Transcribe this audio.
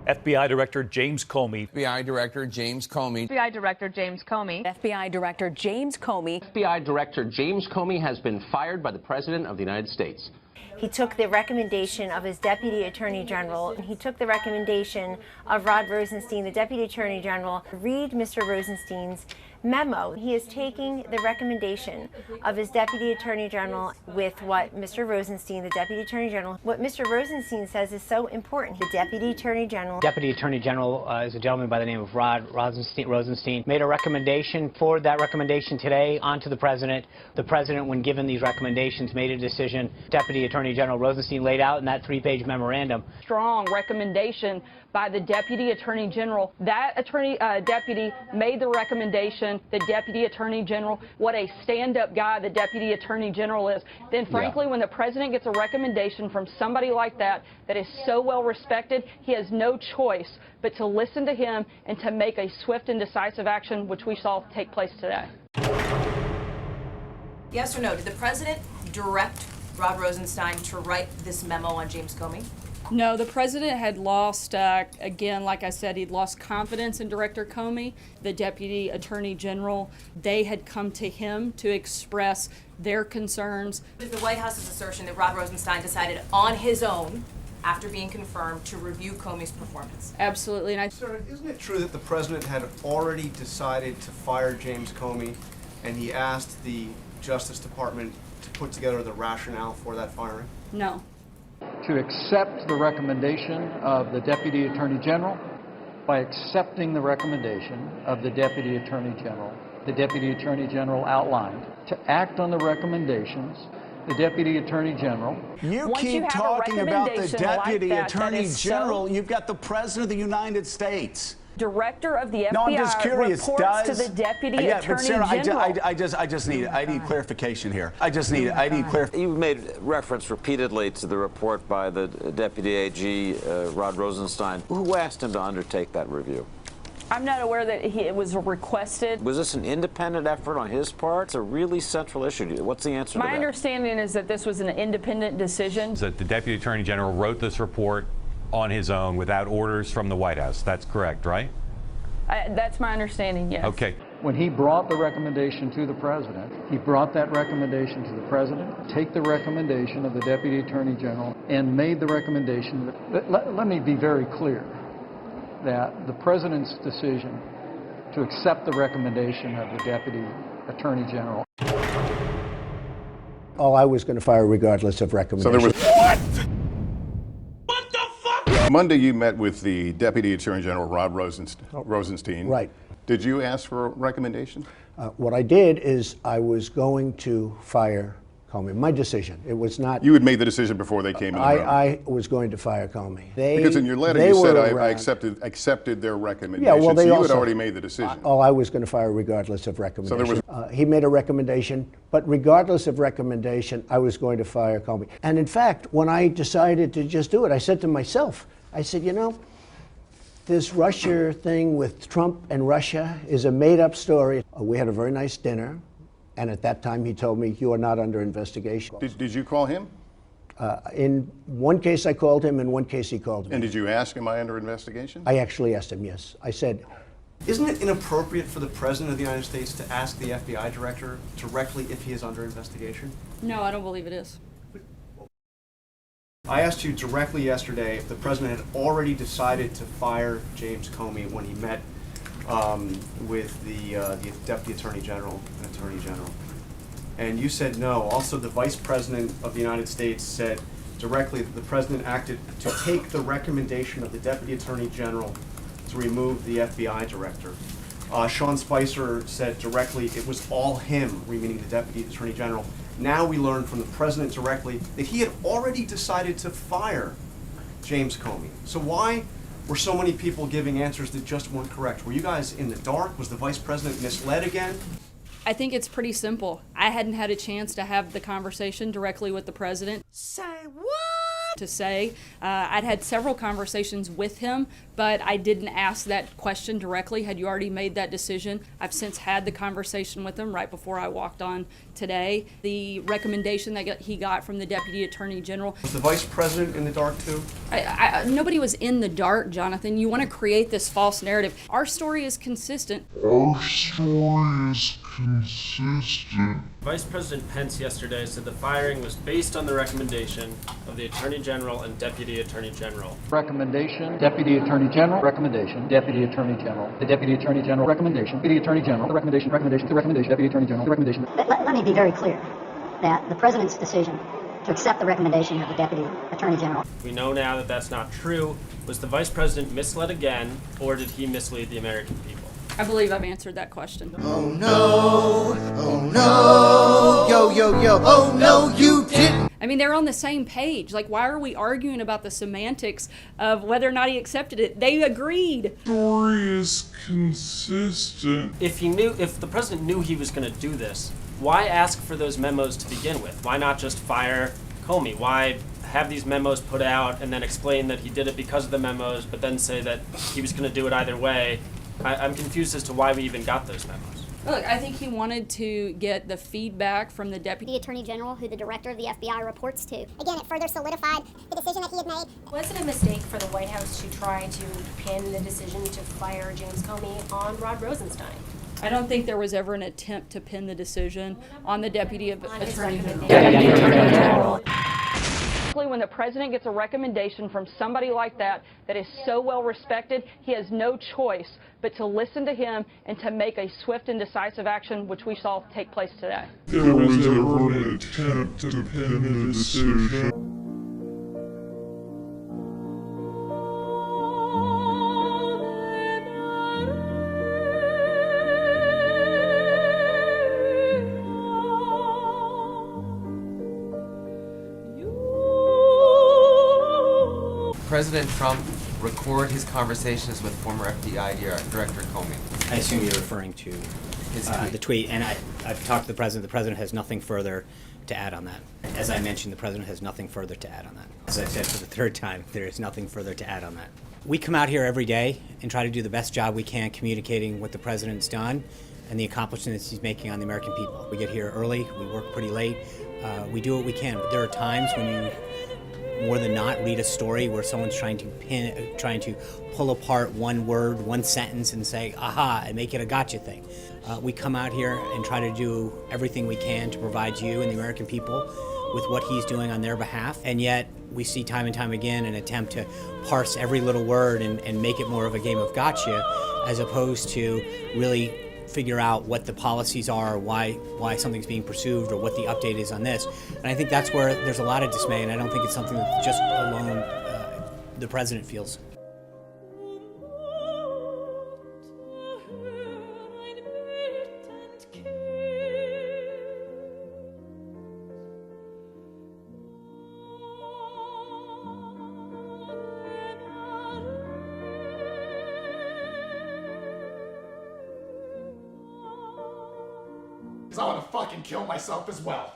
FBI Director James Comey. FBI Director James Comey. FBI Director James Comey. FBI Director James Comey. FBI Director James Comey has been fired by the President of the United States. He took the recommendation of his Deputy Attorney General, and he took the recommendation of Rod Rosenstein, the Deputy Attorney General. Read Mr. Rosenstein's memo. He is taking the recommendation of his Deputy Attorney General with what Mr. Rosenstein, the Deputy Attorney General, what Mr. Rosenstein says is so important. The Deputy Attorney General. Deputy Attorney General is a gentleman by the name of Rod Rosenstein, made a recommendation, forwarded that recommendation today onto the President. The President, when given these recommendations, made a decision. Deputy Attorney General Rosenstein laid out in that 3-page memorandum. Strong recommendation by the Deputy Attorney General. That deputy made the recommendation. The Deputy Attorney General, what a stand-up guy the Deputy Attorney General is. Then, frankly, when the President gets a recommendation from somebody like that is so well respected, he has no choice but to listen to him and to make a swift and decisive action, which we saw take place today. Yes or no? Did the President direct Rod Rosenstein to write this memo on James Comey? No, the President had lost, again, like I said, he'd lost confidence in Director Comey. The Deputy Attorney General, they had come to him to express their concerns. Is the White House's assertion that Rod Rosenstein decided on his own, after being confirmed, to review Comey's performance? Absolutely. And Sir, isn't it true that the President had already decided to fire James Comey, and he asked the Justice Department to put together the rationale for that firing? No. To accept the recommendation of the Deputy Attorney General. By accepting the recommendation of the Deputy Attorney General, the Deputy Attorney General outlined. To act on the recommendations, the Deputy Attorney General. You keep talking about the Deputy Attorney General. You've got the President of the United States. Director of the FBI no, I'm just curious. reports to the Deputy Attorney but Sarah, General. I need clarification here. I need clarification. You've made reference repeatedly to the report by the Deputy AG, Rod Rosenstein. Who asked him to undertake that review? I'm not aware that it was requested. Was this an independent effort on his part? It's a really central issue. What's the answer to that? My understanding is that this was an independent decision. That the Deputy Attorney General wrote this report on his own without orders from the White House. That's correct, right? That's my understanding, yes. Okay. When he brought the recommendation to the President, he brought that recommendation to the President, take the recommendation of the Deputy Attorney General, and made the recommendation. Let me be very clear that the President's decision to accept the recommendation of the Deputy Attorney General. Oh, I was going to fire regardless of recommendation. So there was... What the fuck? Monday you met with the Deputy Attorney General, Rod Rosenstein. Right. Did you ask for a recommendation? What I did is I was going to fire Comey. My decision. It was not... You had made the decision before they came in the room. I was going to fire Comey. Because in your letter you said I accepted their recommendation. Yeah, well, they so you also, had already made the decision. I was going to fire regardless of recommendation. So there was... he made a recommendation, but regardless of recommendation, I was going to fire Comey. And in fact, when I decided to just do it, I said to myself, I said, you know, this Russia thing with Trump and Russia is a made-up story. We had a very nice dinner. And at that time, he told me, you are not under investigation. Did you call him? In one case, I called him. In one case, he called me. And did you ask, am I under investigation? I actually asked him, yes. I said... Isn't it inappropriate for the President of the United States to ask the FBI Director directly if he is under investigation? No, I don't believe it is. I asked you directly yesterday if the President had already decided to fire James Comey when he met with the Deputy Attorney General and Attorney General. And you said no. Also, the Vice President of the United States said directly that the President acted to take the recommendation of the Deputy Attorney General to remove the FBI Director. Sean Spicer said directly it was all him, meaning the Deputy Attorney General. Now we learn from the President directly that he had already decided to fire James Comey. So why were so many people giving answers that just weren't correct? Were you guys in the dark? Was the Vice President misled again? I think it's pretty simple. I hadn't had a chance to have the conversation directly with the President. Say what? to say. I'd had several conversations with him, but I didn't ask that question directly. Had you already made that decision? I've since had the conversation with him right before I walked on today. The recommendation that he got from the Deputy Attorney General. Was the Vice President in the dark too? Nobody was in the dark, Jonathan. You want to create this false narrative. Our story is consistent. Vice President Pence yesterday said the firing was based on the recommendation of the Attorney General and Deputy Attorney General. Recommendation, Deputy Attorney General, recommendation, Deputy Attorney General, the Deputy Attorney General, recommendation, Deputy Attorney General, the recommendation, the recommendation, Deputy Attorney General, the recommendation. Let me be very clear that the President's decision to accept the recommendation of the Deputy Attorney General. We know now that that's not true. Was the Vice President misled again, or did he mislead the American people? I believe I've answered that question. Oh no, yo, oh no, you didn't. I mean, they're on the same page. Like, why are we arguing about the semantics of whether or not he accepted it? They agreed. Story is consistent. If the President knew he was going to do this, why ask for those memos to begin with? Why not just fire Comey? Why have these memos put out and then explain that he did it because of the memos, but then say that he was going to do it either way? I'm confused as to why we even got those memos. Look, I think he wanted to get the feedback from the Deputy Attorney General, who the Director of the FBI reports to. Again, it further solidified the decision that he had made. Was it a mistake for the White House to try to pin the decision to fire James Comey on Rod Rosenstein? I don't think there was ever an attempt to pin the decision on the Deputy Attorney General. When the president gets a recommendation from somebody like that is so well respected, he has no choice but to listen to him and to make a swift and decisive action, which we saw take place today. There was never an attempt to pin the decision. President Trump record his conversations with former FBI Director Comey? I assume you're referring to the tweet, and I've talked to the President. The President has nothing further to add on that. As I mentioned, the President has nothing further to add on that. As I said for the third time, there is nothing further to add on that. We come out here every day and try to do the best job we can communicating what the President's done and the accomplishments he's making on the American people. We get here early, we work pretty late, we do what we can, but there are times when you more than not read a story where someone's trying to pull apart one word, one sentence and say, aha, and make it a gotcha thing. We come out here and try to do everything we can to provide you and the American people with what he's doing on their behalf, and yet we see time and time again an attempt to parse every little word and make it more of a game of gotcha as opposed to really figure out what the policies are, why something's being pursued, or what the update is on this. And I think that's where there's a lot of dismay, and I don't think it's something that just alone the President feels. I want to fucking kill myself as well.